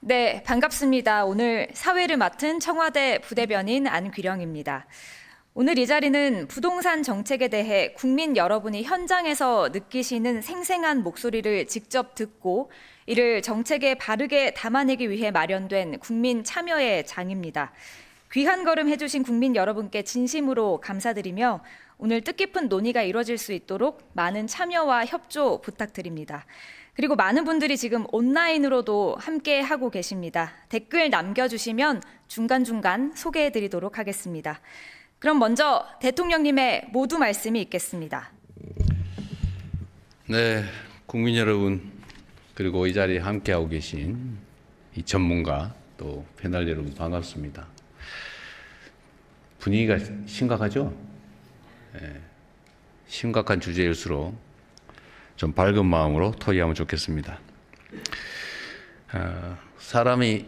네, 반갑습니다. 오늘 사회를 맡은 청와대 부대변인 안귀령입니다. 오늘 이 자리는 부동산 정책에 대해 국민 여러분이 현장에서 느끼시는 생생한 목소리를 직접 듣고 이를 정책에 바르게 담아내기 위해 마련된 국민 참여의 장입니다. 귀한 걸음 해주신 국민 여러분께 진심으로 감사드리며 오늘 뜻깊은 논의가 이루어질 수 있도록 많은 참여와 협조 부탁드립니다. 그리고 많은 분들이 지금 온라인으로도 함께 하고 계십니다. 댓글 남겨주시면 중간중간 소개해드리도록 하겠습니다. 그럼 먼저 대통령님의 모두 말씀이 있겠습니다. 네, 국민 여러분 그리고 이 자리에 함께하고 계신 이 전문가 또 패널 여러분 반갑습니다. 분위기가 심각하죠? 네, 심각한 주제일수록 좀 밝은 마음으로 토의하면 좋겠습니다. 사람이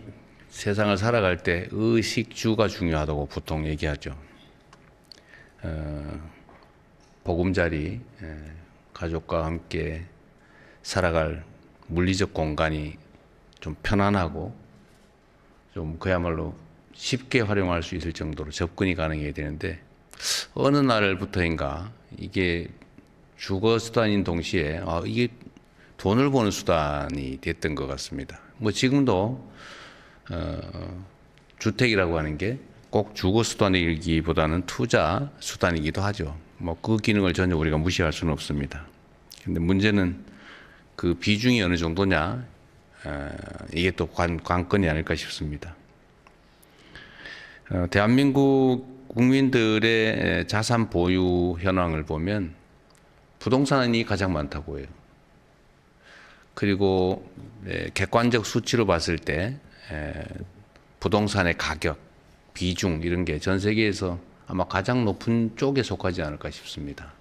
세상을 살아갈 때 의식주가 중요하다고 보통 얘기하죠. 보금자리, 가족과 함께 살아갈 물리적 공간이 좀 편안하고 좀 그야말로 쉽게 활용할 수 있을 정도로 접근이 가능해야 되는데 어느 날부터인가 이게 주거 수단인 동시에 이게 돈을 버는 수단이 됐던 것 같습니다. 뭐 지금도 주택이라고 하는 게 꼭 주거 수단이기보다는 투자 수단이기도 하죠. 뭐 그 기능을 전혀 우리가 무시할 수는 없습니다. 근데 문제는 그 비중이 어느 정도냐, 이게 또 관건이 아닐까 싶습니다. 대한민국 국민들의 자산 보유 현황을 보면 부동산이 가장 많다고 해요. 그리고 객관적 수치로 봤을 때 부동산의 가격, 비중 이런 게 전 세계에서 아마 가장 높은 쪽에 속하지 않을까 싶습니다.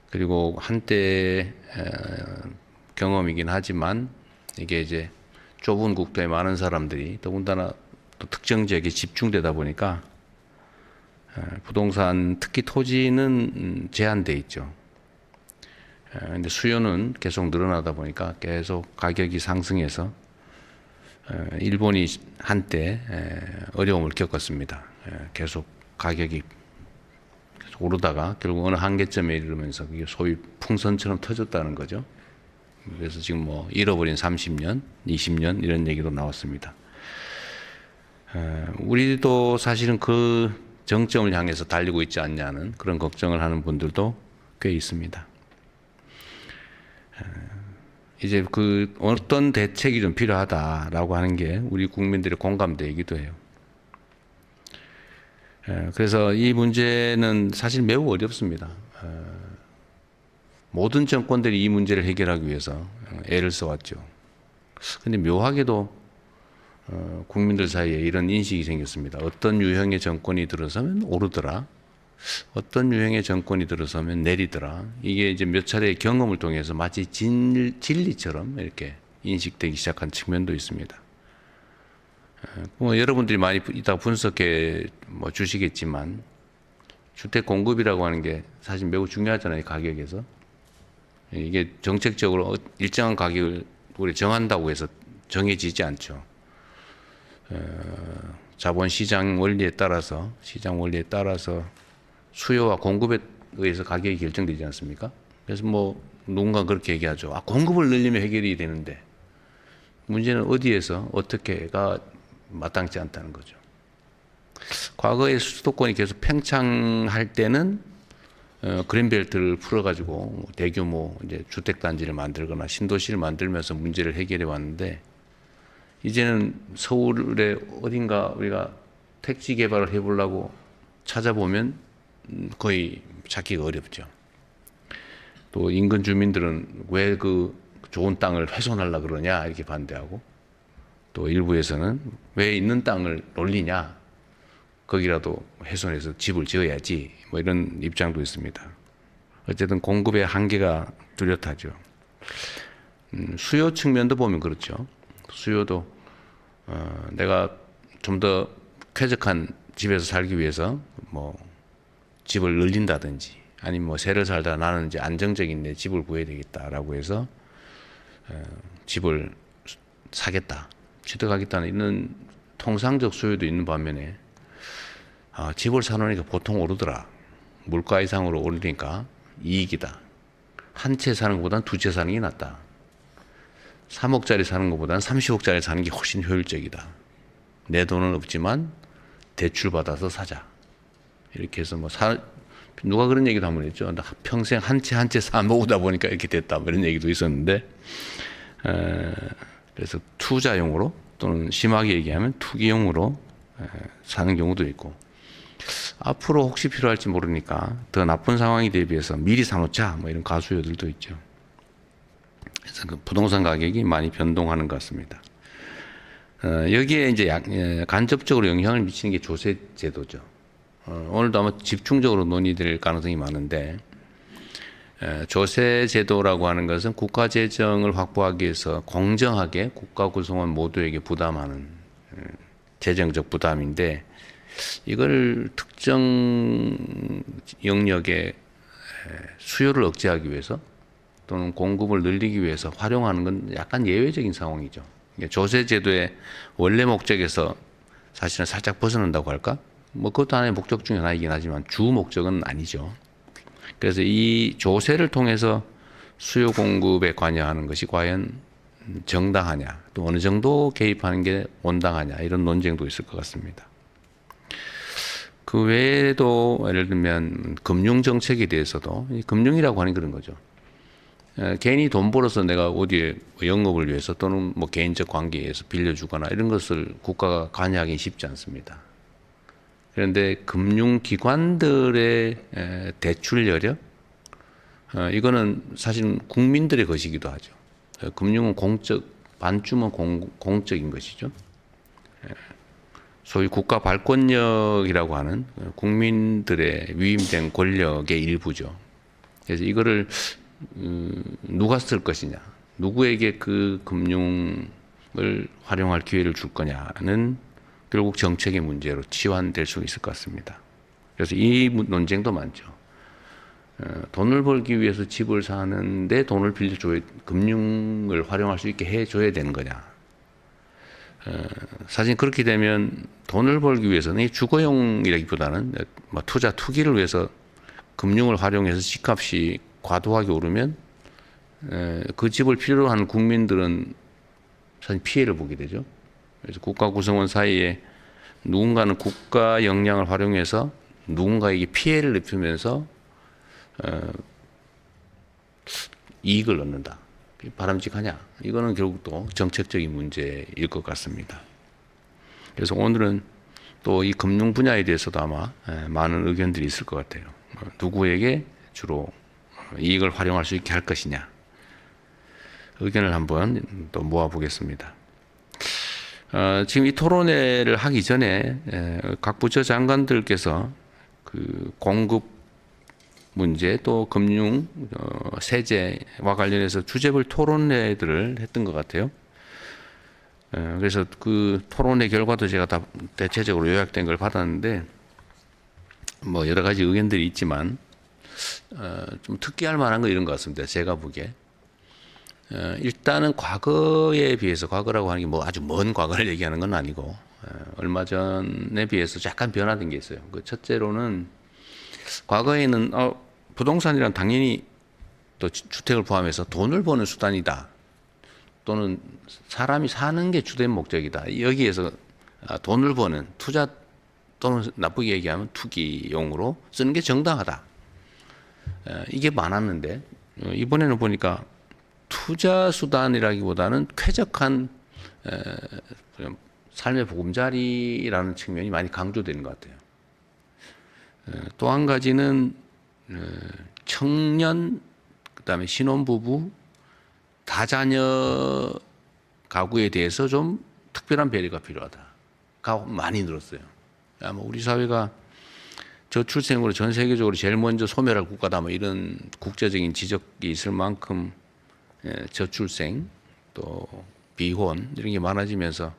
그리고 한때 경험이긴 하지만 이게 이제 좁은 국토에 많은 사람들이 더군다나 또 특정 지역에 집중되다 보니까 부동산 특히 토지는 제한돼 있죠. 근데 수요는 계속 늘어나다 보니까 계속 가격이 상승해서 일본이 한때 어려움을 겪었습니다. 계속 가격이 계속 오르다가 결국 어느 한계점에 이르면서 그게 소위 풍선처럼 터졌다는 거죠. 그래서 지금 뭐 잃어버린 30년, 20년 이런 얘기도 나왔습니다. 우리도 사실은 그 정점을 향해서 달리고 있지 않냐는 그런 걱정을 하는 분들도 꽤 있습니다. 이제 그 어떤 대책이 좀 필요하다라고 하는 게 우리 국민들의 공감대이기도 해요. 그래서 이 문제는 사실 매우 어렵습니다. 모든 정권들이 이 문제를 해결하기 위해서 애를 써왔죠. 근데 묘하게도 국민들 사이에 이런 인식이 생겼습니다. 어떤 유형의 정권이 들어서면 오르더라. 어떤 유형의 정권이 들어서면 내리더라. 이게 이제 몇 차례의 경험을 통해서 마치 진리처럼 이렇게 인식되기 시작한 측면도 있습니다. 뭐 여러분들이 많이 이따 분석해 뭐 주시겠지만 주택 공급이라고 하는 게 사실 매우 중요하잖아요. 가격에서. 이게 정책적으로 일정한 가격을 우리 정한다고 해서 정해지지 않죠. 자본시장 원리에 따라서 수요와 공급에 의해서 가격이 결정되지 않습니까? 그래서 뭐 누군가 그렇게 얘기하죠. 공급을 늘리면 해결이 되는데 문제는 어디에서 어떻게가 마땅치 않다는 거죠. 과거에 수도권이 계속 팽창할 때는 그린벨트를 풀어가지고 대규모 이제 주택 단지를 만들거나 신도시를 만들면서 문제를 해결해 왔는데 이제는 서울의 어딘가 우리가 택지 개발을 해보려고 찾아보면 거의 찾기가 어렵죠. 또 인근 주민들은 왜 그 좋은 땅을 훼손하려고 그러냐 이렇게 반대하고 또 일부에서는 왜 있는 땅을 놀리냐 거기라도 훼손해서 집을 지어야지 뭐 이런 입장도 있습니다. 어쨌든 공급의 한계가 뚜렷하죠. 수요 측면도 보면 그렇죠. 수요도 내가 좀 더 쾌적한 집에서 살기 위해서 뭐 집을 늘린다든지 아니면 뭐 새를 살다 나는 이제 안정적인 내 집을 구해야 되겠다라고 해서 집을 사겠다, 취득하겠다는 이런 통상적 수요도 있는 반면에 집을 사놓으니까 보통 오르더라. 물가 이상으로 오르니까 이익이다. 한 채 사는 것보다는 두 채 사는 게 낫다. 3억짜리 사는 것보다는 30억짜리 사는 게 훨씬 효율적이다. 내 돈은 없지만 대출 받아서 사자. 이렇게 해서 누가 그런 얘기도 한번 했죠. 나 평생 한 채 한 채 사 모으다 보니까 이렇게 됐다. 이런 얘기도 있었는데, 그래서 투자용으로 또는 심하게 얘기하면 투기용으로 사는 경우도 있고, 앞으로 혹시 필요할지 모르니까 더 나쁜 상황이 대비해서 미리 사놓자. 이런 가수요들도 있죠. 그래서 그 부동산 가격이 많이 변동하는 것 같습니다. 여기에 이제 간접적으로 영향을 미치는 게 조세 제도죠. 오늘도 아마 집중적으로 논의될 가능성이 많은데, 조세 제도라고 하는 것은 국가 재정을 확보하기 위해서 공정하게 국가 구성원 모두에게 부담하는 재정적 부담인데, 이걸 특정 영역의 수요를 억제하기 위해서 또는 공급을 늘리기 위해서 활용하는 건 약간 예외적인 상황이죠. 조세 제도의 원래 목적에서 사실은 살짝 벗어난다고 할까? 그것도 하나의 목적 중에 하나이긴 하지만 주 목적은 아니죠. 그래서 이 조세를 통해서 수요 공급에 관여하는 것이 과연 정당하냐, 또 어느 정도 개입하는 게 온당하냐, 이런 논쟁도 있을 것 같습니다. 그 외에도 예를 들면 금융 정책에 대해서도, 금융이라고 하는 그런 거죠. 개인이 돈 벌어서 내가 어디에 영업을 위해서 또는 개인적 관계에 의해서 빌려주거나 이런 것을 국가가 관여하기 쉽지 않습니다. 그런데 금융기관들의 대출 여력, 이거는 사실 국민들의 것이기도 하죠. 금융은 반쯤은 공적인 것이죠. 소위 국가 발권력이라고 하는 국민들의 위임된 권력의 일부죠. 그래서 이거를 누가 쓸 것이냐, 누구에게 그 금융을 활용할 기회를 줄 거냐는 결국 정책의 문제로 치환될 수 있을 것 같습니다. 그래서 이 논쟁도 많죠. 돈을 벌기 위해서 집을 사는데 돈을 빌려줘야, 금융을 활용할 수 있게 해줘야 되는 거냐. 사실 그렇게 되면 돈을 벌기 위해서는 주거용이라기보다는 투기를 위해서 금융을 활용해서 집값이 과도하게 오르면 그 집을 필요로 하는 국민들은 사실 피해를 보게 되죠. 그래서 국가 구성원 사이에 누군가는 국가 역량을 활용해서 누군가에게 피해를 입히면서 이익을 얻는다. 바람직하냐? 이거는 결국 또 정책적인 문제일 것 같습니다. 그래서 오늘은 또 이 금융 분야에 대해서도 아마 많은 의견들이 있을 것 같아요. 누구에게 주로 이익을 활용할 수 있게 할 것이냐. 의견을 한번 또 모아보겠습니다. 지금 이 토론회를 하기 전에 각 부처 장관들께서 그 공급 문제 또 금융 세제와 관련해서 주제별 토론회들을 했던 것 같아요. 그래서 그 토론회 결과도 제가 다 대체적으로 요약된 걸 받았는데 여러 가지 의견들이 있지만 좀 특기할 만한 거 이런 것 같습니다. 제가 보기에 일단은 과거에 비해서, 과거라고 하는 게 아주 먼 과거를 얘기하는 건 아니고 얼마 전에 비해서 약간 변화된 게 있어요. 그 첫째로는 과거에는 부동산이란 당연히 또 주택을 포함해서 돈을 버는 수단이다, 또는 사람이 사는 게 주된 목적이다, 여기에서 돈을 버는 투자 또는 나쁘게 얘기하면 투기용으로 쓰는 게 정당하다, 이게 많았는데 이번에는 보니까 투자 수단이라기보다는 쾌적한 삶의 보금자리라는 측면이 많이 강조되는 것 같아요. 또 한 가지는 청년, 그다음에 신혼부부, 다자녀 가구에 대해서 좀 특별한 배려가 필요하다가 많이 늘었어요. 아마 우리 사회가 저출생으로 전 세계적으로 제일 먼저 소멸할 국가다, 이런 국제적인 지적이 있을 만큼 저출생 또 비혼 이런 게 많아지면서